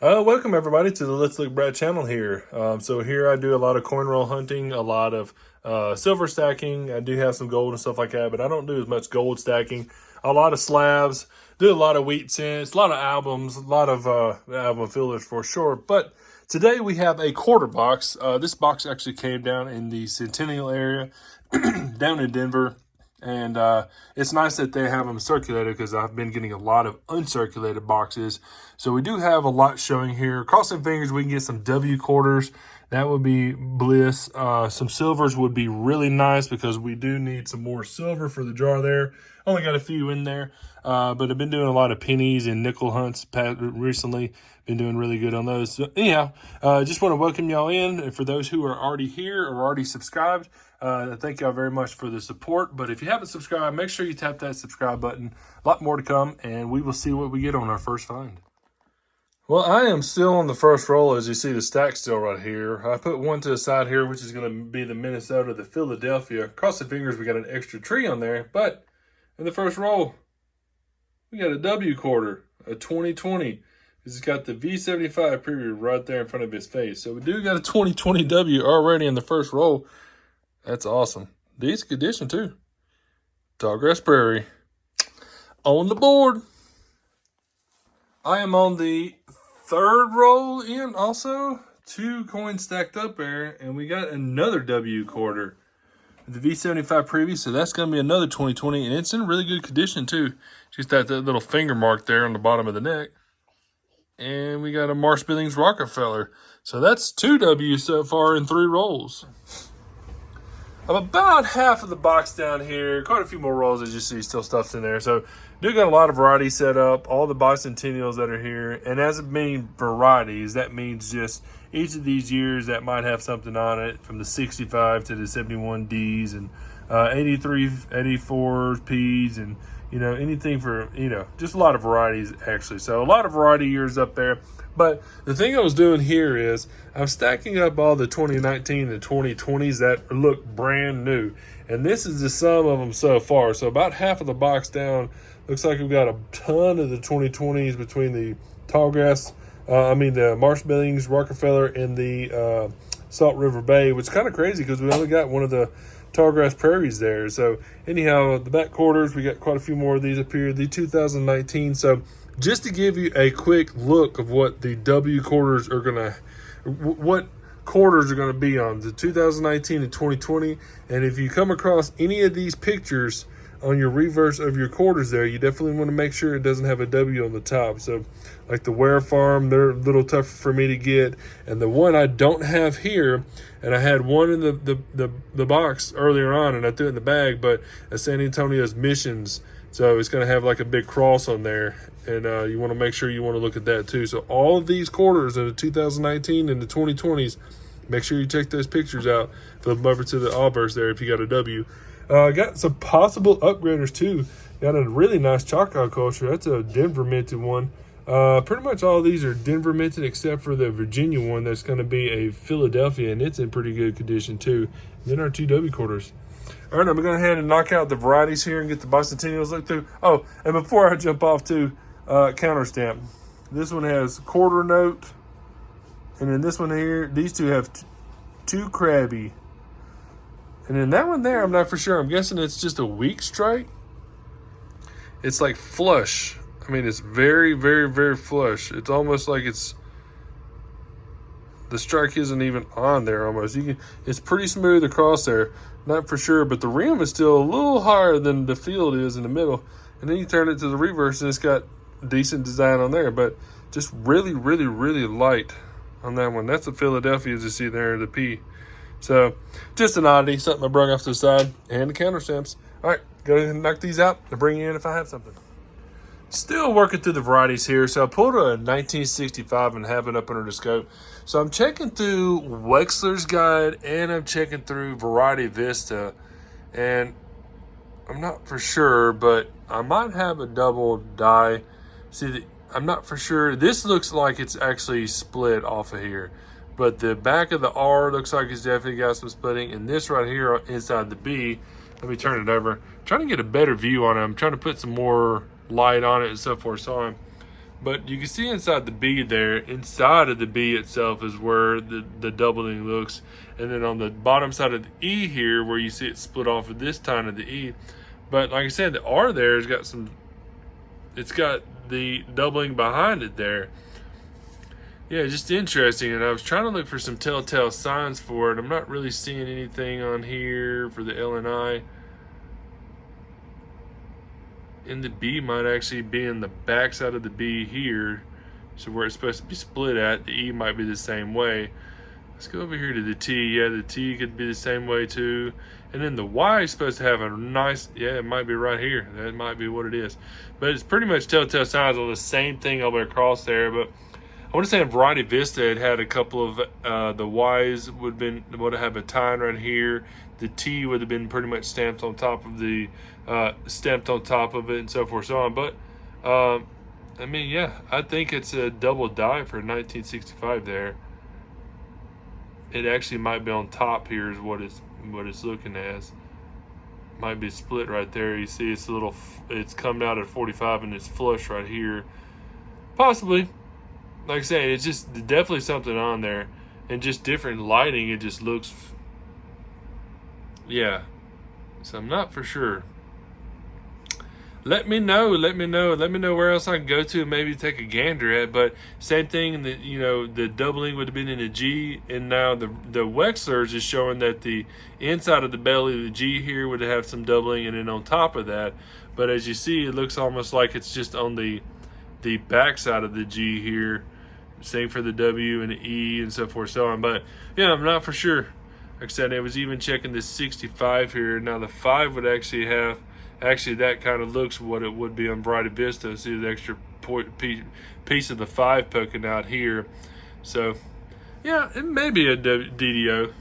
Welcome everybody to the Let's Look Brad channel here. So here I do a lot of coin roll hunting, a lot of silver stacking. I do have some gold and stuff like that, but I don't do as much gold stacking. A lot of slabs, do a lot of wheat cents, a lot of albums, a lot of album fillers for sure. But today we have a quarter box. This box actually came down in the Centennial area, down in Denver. And it's nice that they have them circulated because I've been getting a lot of uncirculated boxes. So we do have a lot showing here. Crossing fingers, we can get some W quarters. That would be bliss. Some silvers would be really nice because we do need some more silver for the jar there. Only got a few in there. But I've been doing a lot of pennies and nickel hunts recently. Been doing really good on those. So anyhow, just want to welcome y'all in. And for those who are already here or already subscribed, thank y'all very much for the support. But if you haven't subscribed, make sure you tap that subscribe button. A lot more to come, and we will see what we get on our first find. Well, I am still on the first roll, as you see the stack still right here. I put one to the side here, which is going to be the Minnesota, the Philadelphia. Cross the fingers, we got an extra tree on there. But in the first roll, we got a W quarter, a 2020. He's got the V75 preview right there in front of his face. So we do got a 2020 W already in the first roll. That's awesome. Decent condition too. Tallgrass Prairie. On the board. I am on the third roll in also. 2 coins stacked up there. And we got another W quarter. The V75 preview. So that's going to be another 2020. And it's in really good condition too. Just that little finger mark there on the bottom of the neck. And we got a Marsh Billings Rockefeller. So that's 2 W's so far in 3 rolls. I'm about half of the box down here. Quite a few more rolls, as you see, still stuff's in there. So do got a lot of variety set up. All the bicentennials that are here. And as it means varieties, that means just each of these years that might have something on it, from the 65 to the 71 Ds and 83, 84 Ps and, anything for, just a lot of varieties actually. So a lot of variety years up there. But the thing I was doing here is I'm stacking up all the 2019 and 2020s that look brand new. And this is the sum of them so far. So about half of the box down, looks like we've got a ton of the 2020s between the Tallgrass, the Marsh Billings, Rockefeller, and the Salt River Bay, which is kind of crazy because we only got one of the Tallgrass Prairies there. So anyhow, the back quarters, we got quite a few more of these up here. The 2019. So just to give you a quick look of what the W quarters are what quarters are going to be on the 2019 and 2020. And if you come across any of these pictures on your reverse of your quarters there, you definitely want to make sure it doesn't have a W on the top. So like the Ware Farm, they're a little tougher for me to get. And the one I don't have here, and I had one in the box earlier on and I threw it in the bag, but San Antonio's Missions. So it's going to have like a big cross on there. And you want to make sure you want to look at that too. So all of these quarters of the 2019 and the 2020s, make sure you check those pictures out. Flip them over to the Allbirds there if you got a W. Got some possible upgraders too. Got a really nice Choctaw culture. That's a Denver minted one. Pretty much all of these are Denver minted except for the Virginia one that's going to be a Philadelphia, and it's in pretty good condition too. And then our 2 W quarters. All right, I'm going to go ahead and knock out the varieties here and get the bicentennials looked through. Oh, and before I jump off to counter stamp, this one has quarter note, and then this one here, these two have 2 crabby. And then that one there, I'm not for sure. I'm guessing it's just a weak strike. It's like flush. I mean, it's very, very, very flush. It's almost like the strike isn't even on there almost. It's pretty smooth across there. Not for sure, but the rim is still a little higher than the field is in the middle. And then you turn it to the reverse and it's got decent design on there, but just really, really, really light on that one. That's the Philadelphia, as you see there, the P. So just an oddity, something I brought off to the side, and the counter stamps. All right, go ahead and knock these out to bring you in if I have something. Still working through the varieties here. So I pulled a 1965 and have it up under the scope. So I'm checking through Wexler's Guide and I'm checking through Variety Vista. And I'm not for sure, but I might have a double die. See, I'm not for sure. This looks like it's actually split off of here. But the back of the R looks like it's definitely got some splitting. And this right here inside the B, let me turn it over. I'm trying to get a better view on it. I'm trying to put some more light on it and so forth. So But you can see inside the B there, inside of the B itself is where the doubling looks. And then on the bottom side of the E here, where you see it split off of this time of the E. But like I said, the R there has got some, it's got the doubling behind it there. Yeah, just interesting. And I was trying to look for some telltale signs for it. I'm not really seeing anything on here for the LNI. And the B might actually be in the back side of the B here. So where it's supposed to be split at, the E might be the same way. Let's go over here to the T. Yeah, the T could be the same way too. And then the Y is supposed to have a nice, yeah, it might be right here. That might be what it is. But it's pretty much telltale signs on the same thing over across there. But I want to say in Variety Vista, it had a couple of the Y's would have a tine right here. The T would have been pretty much stamped on top of the it, and so forth, so on. But I mean, yeah, I think it's a double die for 1965 there. It actually might be on top here is what it's looking as. Might be split right there. You see it's coming out at 45 and it's flush right here. Possibly. Like I say, it's just definitely something on there. And just different lighting, it just looks, yeah. So I'm not for sure. Let me know where else I can go to and maybe take a gander at. But same thing, that the doubling would have been in the G, and now the Wechsler's is showing that the inside of the belly of the G here would have some doubling, and then on top of that. But as you see, it looks almost like it's just on the back side of the G here. Same for the W and the E and so forth, so on. But yeah, I'm not for sure. Like I said, I was even checking this 65 here. Now the 5 would actually have, that kind of looks what it would be on Variety Vista. See the extra piece of the 5 poking out here. So yeah, it may be a DDO,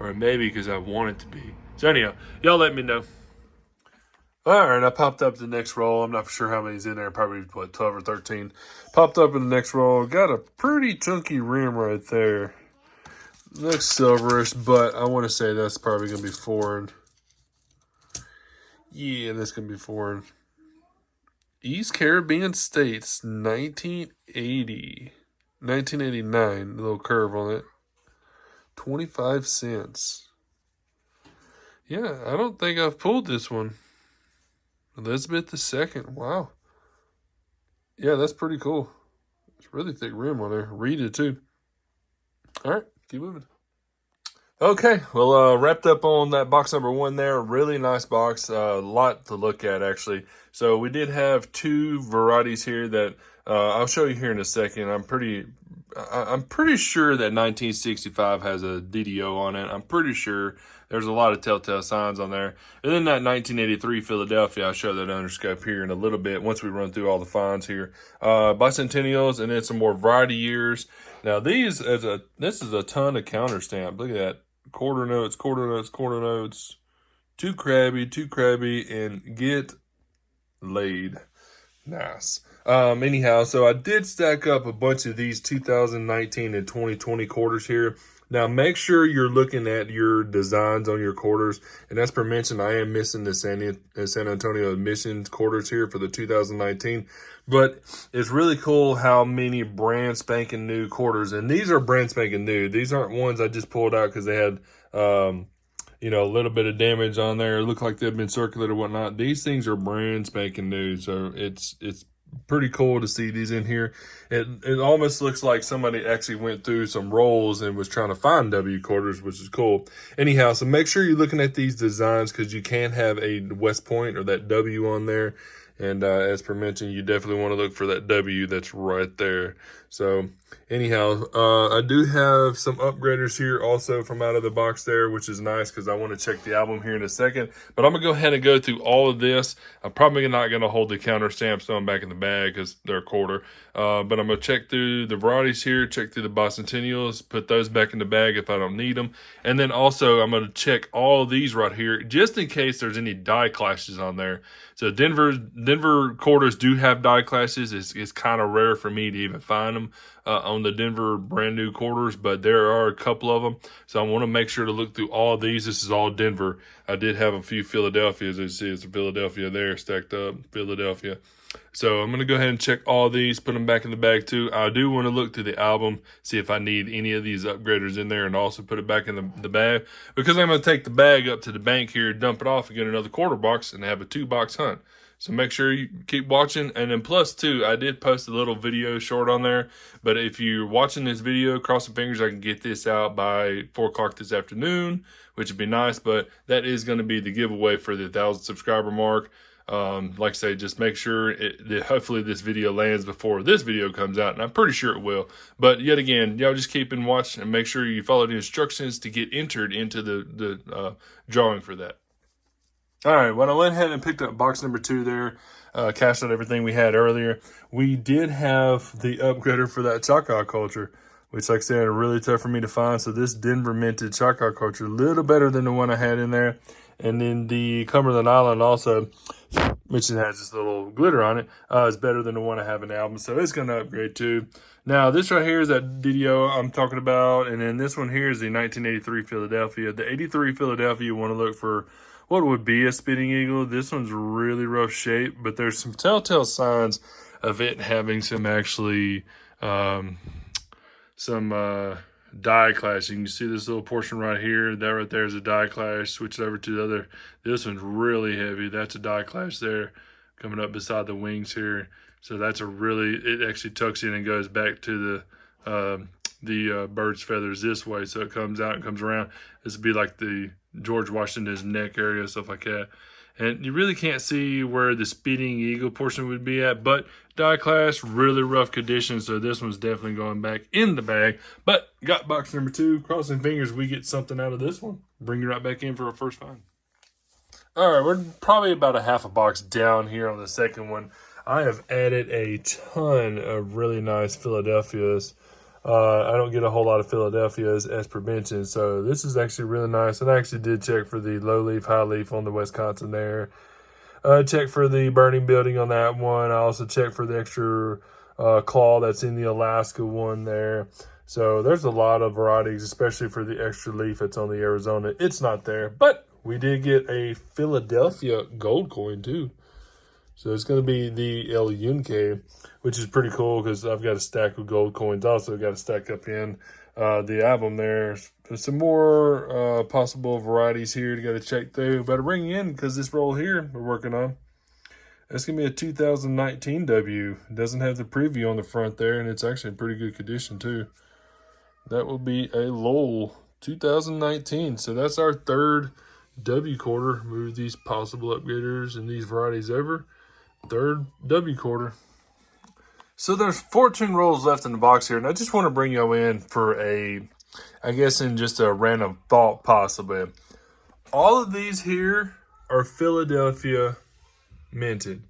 or it may be because I want it to be. So anyhow, y'all let me know. All right, I popped up the next roll. I'm not sure how many's in there. Probably, 12 or 13. Popped up in the next roll. Got a pretty chunky rim right there. Looks silverish, but I want to say that's probably going to be foreign. Yeah, that's going to be foreign. East Caribbean States, 1980. 1989. Little curve on it. 25 cents. Yeah, I don't think I've pulled this one. Elizabeth II. Wow. Yeah, that's pretty cool. It's really thick rim on there. Read it too. All right, keep moving. Okay, well, wrapped up on that box number 1 there. Really nice box. A lot to look at, actually. So we did have 2 varieties here that I'll show you here in a second. I'm pretty sure that 1965 has a DDO on it. I'm pretty sure. There's a lot of telltale signs on there. And then that 1983 Philadelphia, I'll show that underscope here in a little bit once we run through all the finds here. Bicentennials, and then some more variety years. Now this is a ton of counter stamp. Look at that. Quarter notes, quarter notes, quarter notes. Too crabby, and get laid. Nice. Anyhow, so I did stack up a bunch of these 2019 and 2020 quarters here. Now, make sure you're looking at your designs on your quarters. And as per mentioned, I am missing the San Antonio Admissions quarters here for the 2019. But it's really cool how many brand spanking new quarters. And these are brand spanking new. These aren't ones I just pulled out because they had, a little bit of damage on there. It looked like they've been circulated or whatnot. These things are brand spanking new. So it's pretty cool to see these in here. It almost looks like somebody actually went through some rolls and was trying to find W quarters, which is cool. Anyhow, so make sure you're looking at these designs because you can have a West Point or that W on there. And as per mentioned, you definitely want to look for that W that's right there. So anyhow, I do have some upgraders here also from out of the box there, which is nice because I want to check the album here in a second. But I'm going to go ahead and go through all of this. I'm probably not going to hold the counter stamps on back in the bag because they're a quarter. But I'm going to check through the varieties here, check through the bicentennials, put those back in the bag if I don't need them. And then also I'm going to check all of these right here just in case there's any die clashes on there. So Denver quarters do have die clashes. It's kind of rare for me to even find them on the Denver brand new quarters, but there are a couple of them. So I want to make sure to look through all of these. This is all Denver. I did have a few Philadelphias. As you see, it's a Philadelphia there stacked up. Philadelphia. So I'm going to go ahead and check all these, put them back in the bag too. I do want to look through the album, see if I need any of these upgraders in there, and also put it back in the bag, because I'm going to take the bag up to the bank here, dump it off, and get another quarter box and have a 2-box hunt. So make sure you keep watching. And then plus too, I did post a little video short on there, but if you're watching this video, crossing fingers I can get this out by 4 o'clock this afternoon, which would be nice. But that is going to be the giveaway for the 1,000 subscriber mark. Like I say, just make sure hopefully this video lands before this video comes out, and I'm pretty sure it will. But yet again, y'all just keep in watch and make sure you follow the instructions to get entered into the drawing for that. All right, when I went ahead and picked up box number 2 there, cashed out everything we had earlier, we did have the upgrader for that Choctaw culture, which, like I said, are really tough for me to find. So this Denver minted Choctaw culture, a little better than the one I had in there. And then the Cumberland Island also, which has this little glitter on it, is better than the one I have in the album. So it's going to upgrade too. Now, this right here is that video I'm talking about. And then this one here is the 1983 Philadelphia. The 83 Philadelphia, you want to look for what would be a spitting eagle. This one's really rough shape, but there's some telltale signs of it having some actually die clash. You can see this little portion right here. That right there is a die clash. Switch it over to the other. This one's really heavy. That's a die clash there coming up beside the wings here. So that's it actually tucks in and goes back to the bird's feathers this way. So it comes out and comes around. This would be like the George Washington's neck area, stuff like that. And you really can't see where the spitting eagle portion would be at, but die clash, really rough condition, so this one's definitely going back in the bag. But got box number 2. Crossing fingers we get something out of this one. Bring it right back in for our first find. All right, we're probably about a half a box down here on the second one. I have added a ton of really nice Philadelphias. I don't get a whole lot of Philadelphias as per mentioned, so this is actually really nice. And I actually did check for the low leaf, high leaf on the Wisconsin there. Check for the burning building on that one. I also checked for the extra claw that's in the Alaska one there. So there's a lot of varieties, especially for the extra leaf that's on the Arizona. It's not there, but we did get a Philadelphia gold coin too. So it's going to be the El Yunque, which is pretty cool because I've got a stack of gold coins also got to stack up in the album there. There's some more possible varieties here to got to check through. Better bring in because this roll here we're working on, it's going to be a 2019 W. It doesn't have the preview on the front there, and it's actually in pretty good condition too. That will be a Lowell 2019. So that's our third W quarter. Move these possible upgraders and these varieties over. Third W quarter. So there's 14 rolls left in the box here, and I just want to bring y'all in for I guess in just a random thought possibly. All of these here are Philadelphia minted.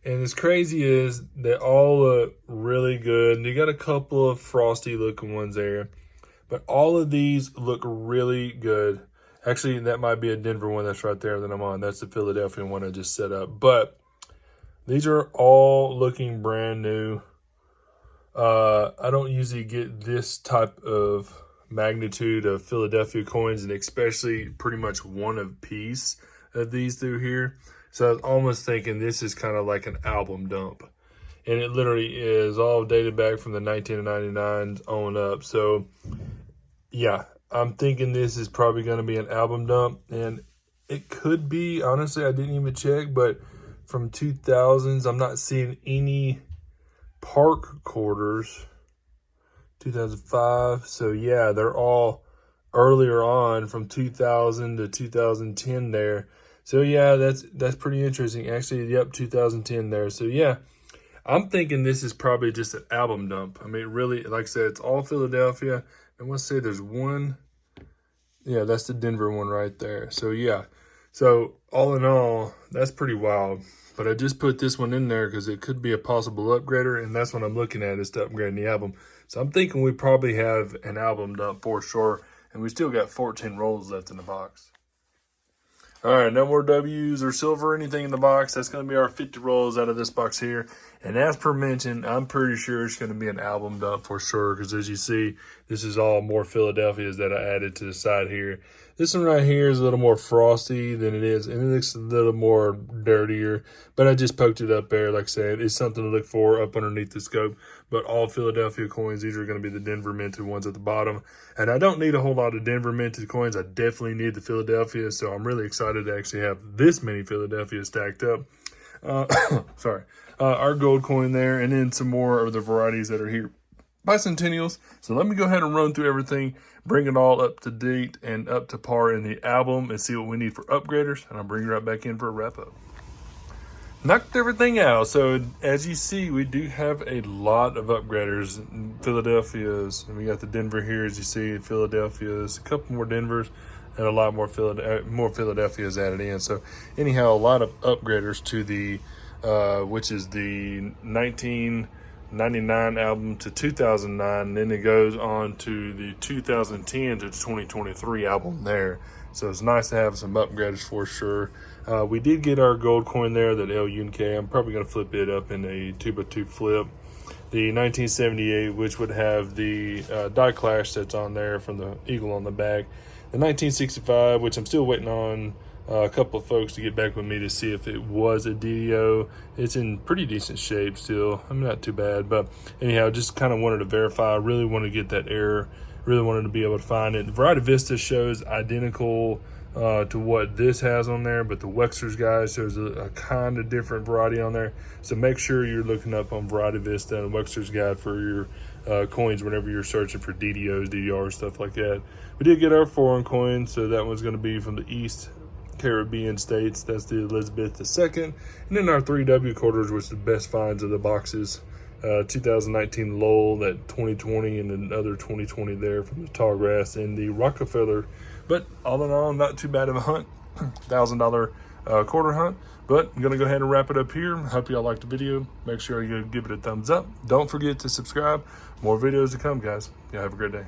And as crazy is they all look really good. And you got a couple of frosty looking ones there. But all of these look really good. Actually, that might be a Denver one that's right there that I'm on. That's the Philadelphia one I just set up. But these are all looking brand new. I don't usually get this type of magnitude of Philadelphia coins, and especially pretty much one a piece of these through here. So I was almost thinking this is kind of like an album dump. And it literally is all dated back from the 1999s on up. So yeah, I'm thinking this is probably going to be an album dump. And it could be, honestly, I didn't even check, but from 2000s, I'm not seeing any park quarters. 2005. So yeah, they're all earlier on from 2000 to 2010 there. So yeah, that's pretty interesting. Actually, yep, 2010 there. So yeah, I'm thinking this is probably just an album dump. I mean, really, like I said, it's all Philadelphia. And let's say there's one. Yeah, that's the Denver one right there. So yeah, so all in all, that's pretty wild. But I just put this one in there because it could be a possible upgrader, and that's what I'm looking at, is to upgrade the album. So I'm thinking we probably have an album dump for sure, and we still got 14 rolls left in the box. All right, no more W's or silver or anything in the box. That's going to be our 50 rolls out of this box here. And as per mentioned, I'm pretty sure it's going to be an album dump for sure, because as you see, this is all more Philadelphias that I added to the side here. This one right here is a little more frosty than it is, and it looks a little more dirtier, but I just poked it up there. Like I said, it's something to look for up underneath the scope. But all Philadelphia coins, these are going to be the Denver minted ones at the bottom. And I don't need a whole lot of Denver minted coins. I definitely need the Philadelphia, so I'm really excited to actually have this many Philadelphia stacked up. Sorry. Our gold coin there, and then some more of the varieties that are here. Bicentennials. So let me go ahead and run through everything, bring it all up to date and up to par in the album, and see what we need for upgraders, and I'll bring you right back in for a wrap up. Knocked everything out. So as you see, we do have a lot of upgraders. Philadelphia's, and we got the Denver here, as you see, Philadelphia's, a couple more Denvers, and a lot more Philadelphia's added in. So anyhow, a lot of upgraders to the which is the 1999 album to 2009, and then it goes on to the 2010 to 2023 album there. So it's nice to have some upgrades for sure. We did get our gold coin there, that LUNK. I'm probably going to flip it up in a 2x2 flip. The 1978, which would have the die clash that's on there from the eagle on the back. The 1965, which I'm still waiting on a couple of folks to get back with me to see if it was a DDO. It's in pretty decent shape still. I mean, not too bad, but anyhow, just kind of wanted to verify. I really want to get that error. Really wanted to be able to find it. Variety Vista shows identical to what this has on there, but the Wexler's guide shows a kind of different variety on there. So make sure you're looking up on Variety Vista and Wexler's guide for your coins whenever you're searching for DDOs, DDRs, stuff like that. We did get our foreign coin, so that one's going to be from the East Caribbean states. That's the Elizabeth II. And then our 3W quarters, which is the best finds of the boxes. 2019 Lowell, that 2020, and another 2020 there from the Tallgrass and the Rockefeller. But all in all, not too bad of a hunt. $1,000 quarter hunt. But I'm going to go ahead and wrap it up here. Hope y'all liked the video. Make sure you give it a thumbs up. Don't forget to subscribe. More videos to come, guys. Y'all have a great day.